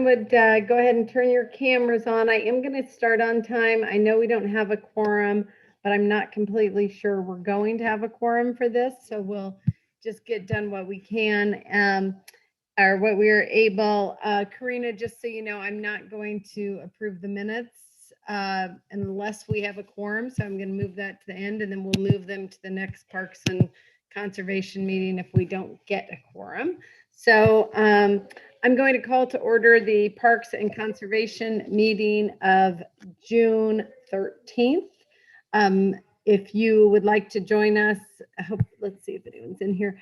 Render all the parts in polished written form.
would go ahead and turn your cameras on. I am going to start on time. I know we don't have a quorum, but I'm not completely sure we're going to have a quorum for this. So we'll just get done what we can or what we are able. Karina, just so you know, I'm not going to approve the minutes unless we have a quorum. So I'm going to move that to the end, and then we'll move them to the next Parks and Conservation meeting if we don't get a quorum. So I'm going to call to order the Parks and Conservation meeting of June 13th. If you would like to join us, let's see if anyone's in here.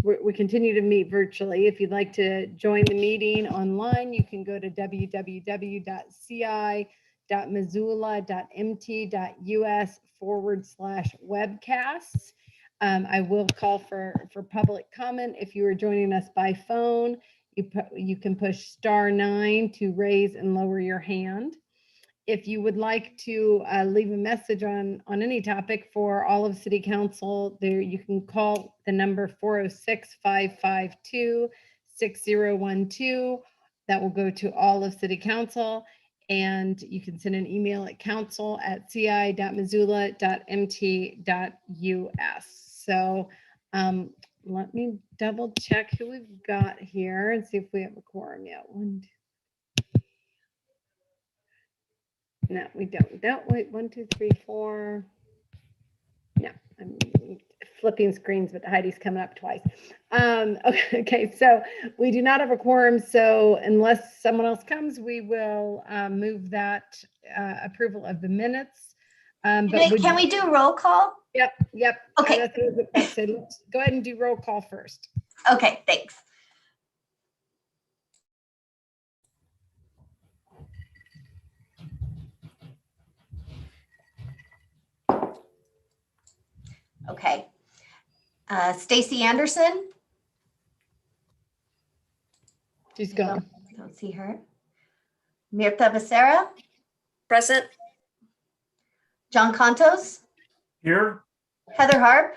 We continue to meet virtually. If you'd like to join the meeting online, you can go to www.ci.missoula.mt.us/webcasts. I will call for public comment. If you are joining us by phone, you can push *9 to raise and lower your hand. If you would like to leave a message on any topic for all of City Council, there you can call the number 406-552-6012. That will go to all of City Council, and you can send an email at council@ci.missoula.mt.us. So let me double check who we've got here and see if we have a quorum yet. No, we don't. Wait, 1, 2, 3, 4. No, I'm flipping screens, but Heidi's coming up twice. Okay, so we do not have a quorum. So unless someone else comes, we will move that approval of the minutes. But can we do roll call? Yep. Okay. That's what I was about to say. Let's go ahead and do roll call first. Okay, thanks. Okay. Stacy Anderson. She's gone. Don't see her. Mirta Becerra. Present. John Contos. Here. Heather Harp.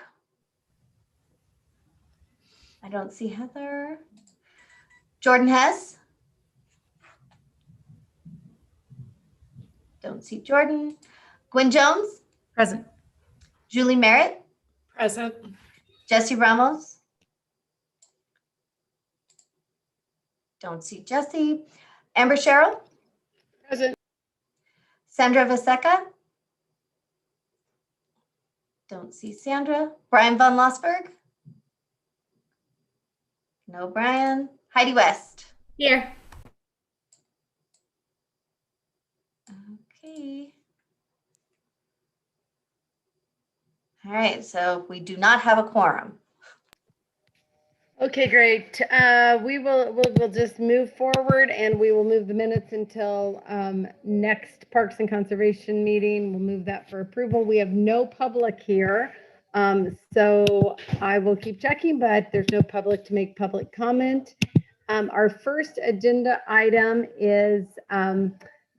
I don't see Heather. Jordan Hess. Don't see Jordan. Gwen Jones. Present. Julie Merritt. Present. Jesse Ramos. Don't see Jesse. Amber Sherrill. Present. Sandra Vaseca. Don't see Sandra. Brian Von Lossberg. No Brian. Heidi West. Here. Okay. All right, so we do not have a quorum. Okay, great. We'll just move forward, and we will move the minutes until next Parks and Conservation meeting. We'll move that for approval. We have no public here, so I will keep checking, but there's no public to make public comment. Our first agenda item is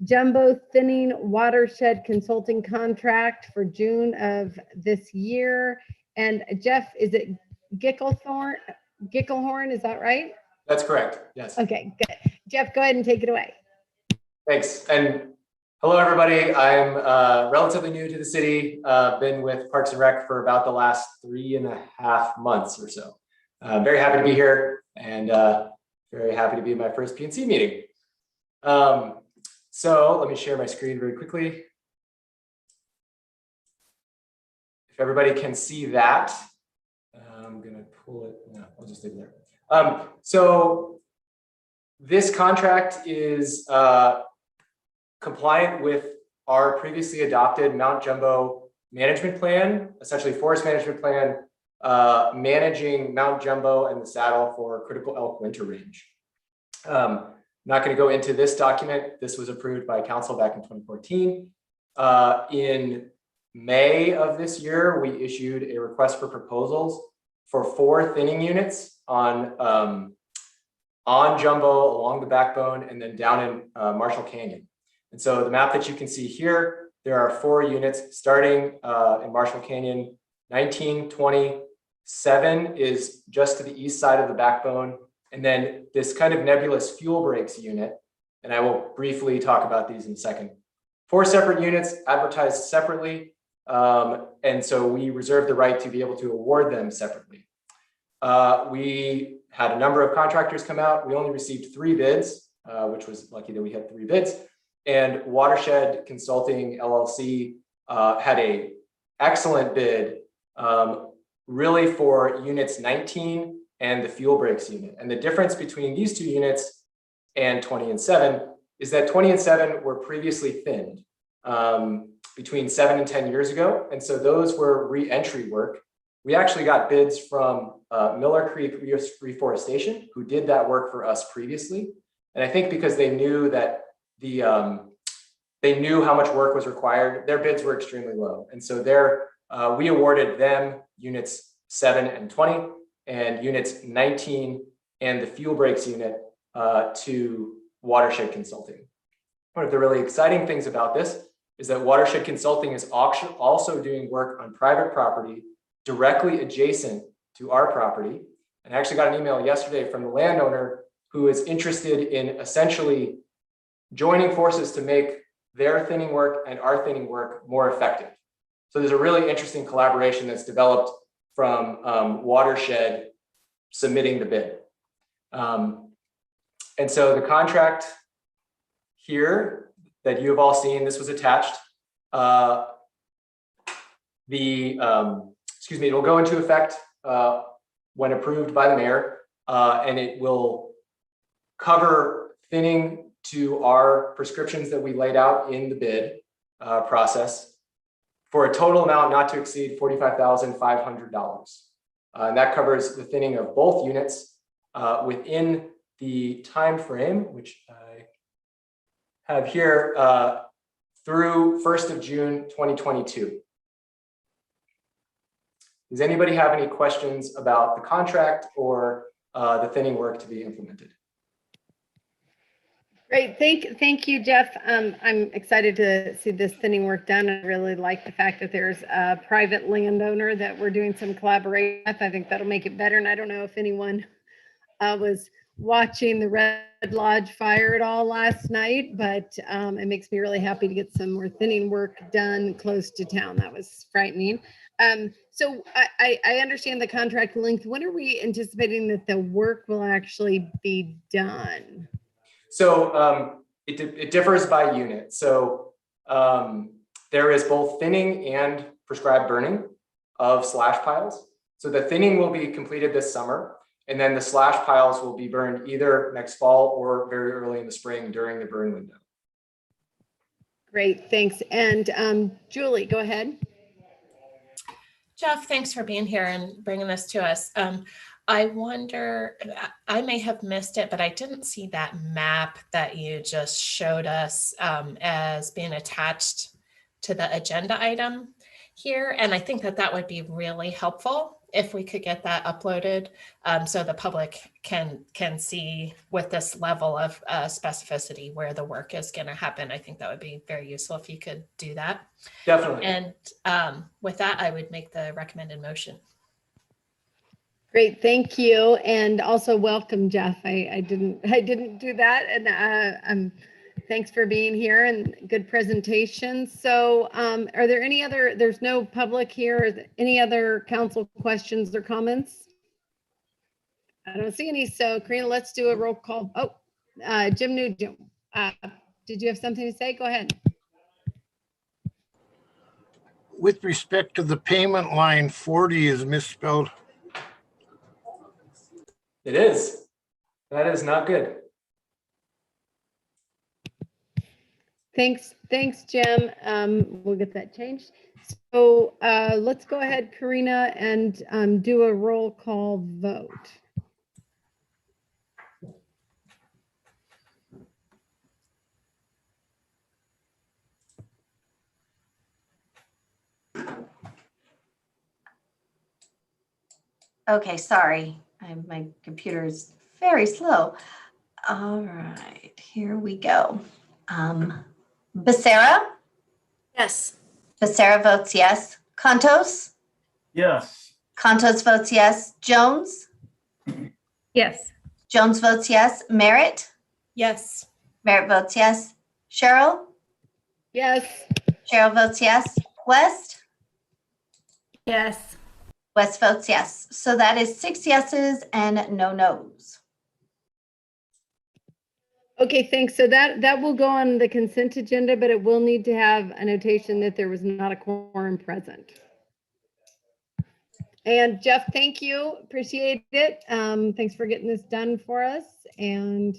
Jumbo Thinning Watershed Consulting Contract for June of this year. And Jeff, is it Gickelhorn, is that right? That's correct, yes. Okay, good. Jeff, go ahead and take it away. Thanks, and hello everybody. I'm relatively new to the city. Been with Parks and Rec for about the last 3.5 months or so. Very happy to be here, and very happy to be in my first PNC meeting. So let me share my screen very quickly. If everybody can see that, I'm gonna pull it. No, I'll just leave it there. So this contract is compliant with our previously adopted Mount Jumbo management plan, essentially forest management plan, managing Mount Jumbo and the Saddle for critical elk winter range. Not going to go into this document. This was approved by council back in 2014. In May of this year, we issued a request for proposals for 4 thinning units on Jumbo, along the backbone, and then down in Marshall Canyon. And so the map that you can see here, there are 4 units starting in Marshall Canyon. 1927 is just to the east side of the backbone, and then this kind of nebulous fuel brakes unit. And I will briefly talk about these in a second. 4 separate units advertised separately. And so we reserve the right to be able to award them separately. We had a number of contractors come out. We only received 3 bids, which was lucky that we had 3 bids. And Watershed Consulting LLC had a excellent bid, really for units 19 and the fuel brakes unit. And the difference between these 2 units and 20 and 7 is that 20 and 7 were previously thinned between 7 and 10 years ago. And so those were re-entry work. We actually got bids from Miller Creek Reforestation, who did that work for us previously. And I think because they knew that they knew how much work was required, their bids were extremely low. And so we awarded them units 7 and 20 and units 19 and the fuel brakes unit to Watershed Consulting. One of the really exciting things about this is that Watershed Consulting is also doing work on private property directly adjacent to our property. And I actually got an email yesterday from the landowner who is interested in essentially joining forces to make their thinning work and our thinning work more effective. So there's a really interesting collaboration that's developed from Watershed submitting the bid. And so the contract here that you have all seen, this was attached. It will go into effect when approved by the mayor, and it will cover thinning to our prescriptions that we laid out in the bid process for a total amount not to exceed $45,500. And that covers the thinning of both units within the time frame, which I have here, through 1st of June, 2022. Does anybody have any questions about the contract or the thinning work to be implemented? Great, thank you, Jeff. I'm excited to see this thinning work done. I really like the fact that there's a private landowner that we're doing some collaboration with. I think that'll make it better. And I don't know if anyone was watching the Red Lodge fire at all last night, but it makes me really happy to get some more thinning work done close to town. That was frightening. So I understand the contract length. When are we anticipating that the work will actually be done? So it differs by unit. So there is both thinning and prescribed burning of slash piles. So the thinning will be completed this summer, and then the slash piles will be burned either next fall or very early in the spring during the burn window. Great, thanks. And Julie, go ahead. Jeff, thanks for being here and bringing this to us. I wonder, I may have missed it, but I didn't see that map that you just showed us as being attached to the agenda item here. And I think that that would be really helpful if we could get that uploaded so the public can see with this level of specificity where the work is going to happen. I think that would be very useful if you could do that. Definitely. And with that, I would make the recommended motion. Great, thank you, and also welcome, Jeff. I didn't do that, and thanks for being here and good presentation. So, are there any other? There's no public here. Is there any other council questions or comments? I don't see any. So, Karina, let's do a roll call. Oh, Jim Nugent, did you have something to say? Go ahead. With respect to the payment line, 40 is misspelled. It is. That is not good. Thanks, Jim. We'll get that changed. So let's go ahead, Karina, and do a roll call vote. Okay, sorry. My computer is very slow. All right, here we go. Becerra? Yes. Becerra votes yes. Contos? Yes. Contos votes yes. Jones? Yes. Jones votes yes. Merritt? Yes. Merritt votes yes. Cheryl? Yes. Cheryl votes yes. West? Yes. West votes yes. So that is 6 yeses and no nos. Okay, thanks. So that will go on the consent agenda, but it will need to have a notation that there was not a quorum present. And Jeff, thank you. Appreciate it. Thanks for getting this done for us. And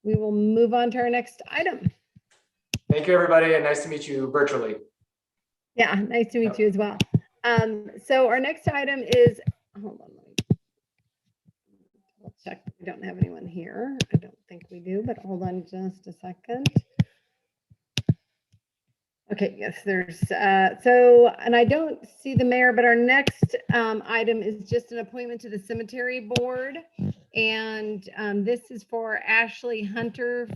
we will move on to our next item. Thank you, everybody, and nice to meet you virtually. Yeah, nice to meet you as well. So our next item is, hold on, let me check. We don't have anyone here. I don't think we do, but hold on just a second. Okay, yes, there's, and I don't see the mayor, but our next item is just an appointment to the cemetery board. And this is for Ashley Hunter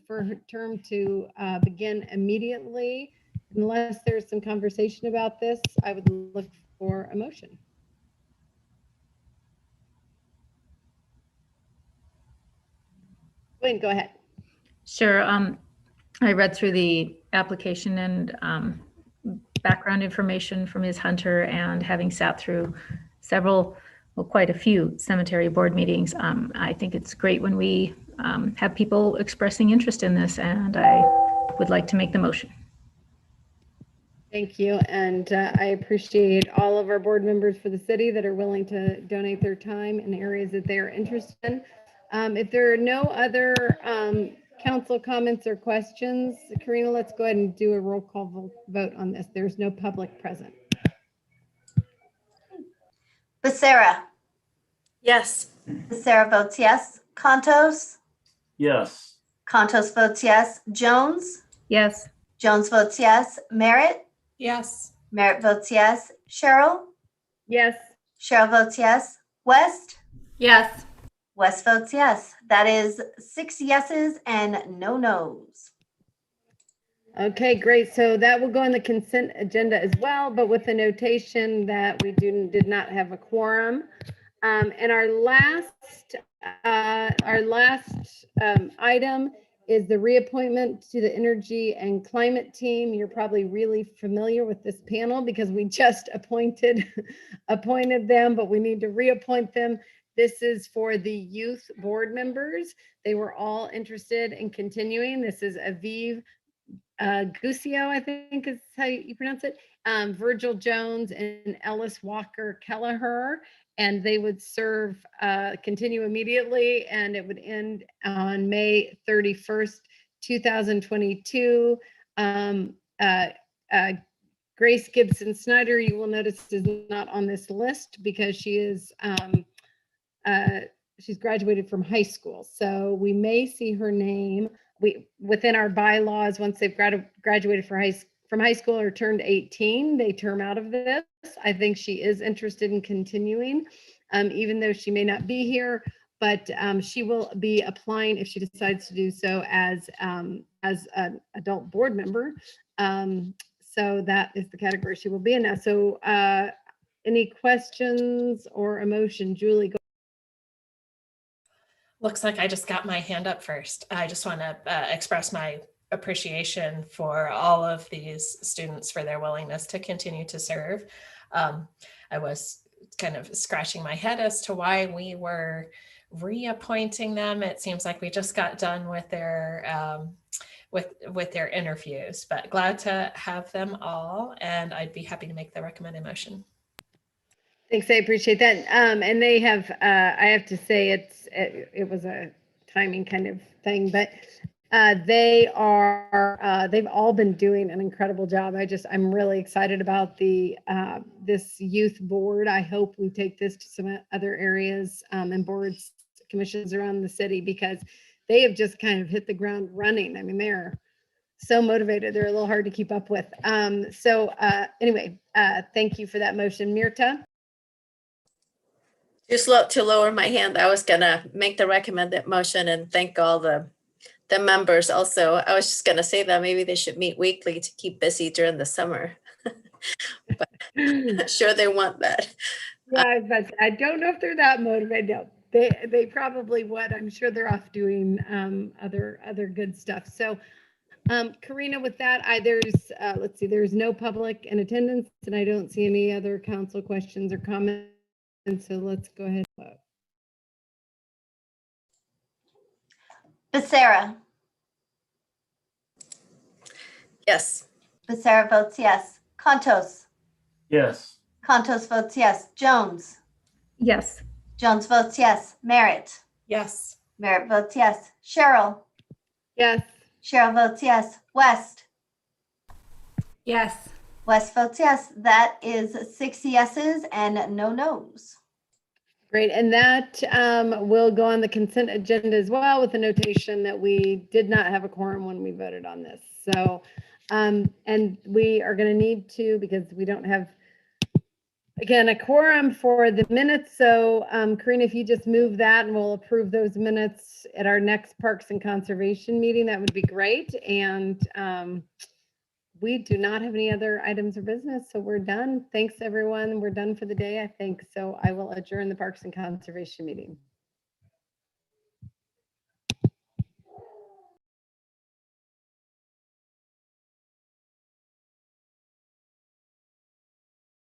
for her term to begin immediately. Unless there's some conversation about this, I would look for a motion. Wayne, go ahead. Sure. I read through the application and background information from Ms. Hunter, and having sat through several, well, quite a few cemetery board meetings, I think it's great when we have people expressing interest in this, and I would like to make the motion. Thank you. And I appreciate all of our board members for the city that are willing to donate their time in areas that they are interested in. If there are no other council comments or questions, Karina, let's go ahead and do a roll call vote on this. There's no public present. Becerra? Yes. Becerra votes yes. Contos? Yes. Contos votes yes. Jones? Yes. Jones votes yes. Merritt? Yes. Merritt votes yes. Cheryl? Yes. Cheryl votes yes. West? Yes. West votes yes. That is 6 yeses and no nos. Okay, great. So that will go on the consent agenda as well, but with the notation that we did not have a quorum. And our last item is the reappointment to the Energy and Climate Team. You're probably really familiar with this panel because we just appointed them, but we need to reappoint them. This is for the youth board members. They were all interested in continuing. This is Aviv Gusio, I think is how you pronounce it, Virgil Jones and Ellis Walker Kelleher. And they would serve, continue immediately, and it would end on May 31st, 2022. Grace Gibson Snyder, you will notice, is not on this list because she is she's graduated from high school. So we may see her name within our bylaws once they've graduated from high school or turned 18, they term out of this. I think she is interested in continuing, even though she may not be here, but she will be applying if she decides to do so as an adult board member. So that is the category she will be in now. So any questions or a motion? Julie, go. Looks like I just got my hand up first. I just want to express my appreciation for all of these students for their willingness to continue to serve. I was kind of scratching my head as to why we were reappointing them. It seems like we just got done with their with their interviews, but glad to have them all, and I'd be happy to make the recommended motion. Thanks, I appreciate that. And they have, I have to say, it was a timing kind of thing, but they've all been doing an incredible job. I'm really excited about this youth board. I hope we take this to some other areas and boards, commissions around the city, because they have just kind of hit the ground running. I mean, they're so motivated. They're a little hard to keep up with. Anyway, thank you for that motion. Mirta? Just to lower my hand, I was gonna make the recommended motion and thank all the members also. I was just gonna say that maybe they should meet weekly to keep busy during the summer. But I'm not sure they want that. Yeah, but I don't know if they're that motivated. No. They probably would. I'm sure they're off doing other good stuff. So Karina, with that, there's let's see, there's no public in attendance, and I don't see any other council questions or comments. And so let's go ahead and vote. Becerra. Yes. Becerra votes yes. Contos. Yes. Contos votes yes. Jones. Yes. Jones votes yes. Merritt. Yes. Merritt votes yes. Cheryl. Yes. Cheryl votes yes. West. Yes. West votes yes. That is 6 yeses and no nos. Great, and that will go on the consent agenda as well, with the notation that we did not have a quorum when we voted on this. So, and we are going to need to, because we don't have, again, a quorum for the minutes. So, Karina, if you just move that and we'll approve those minutes at our next Parks and Conservation meeting, that would be great. And we do not have any other items of business, so we're done. Thanks, everyone. We're done for the day, I think. So I will adjourn the Parks and Conservation meeting.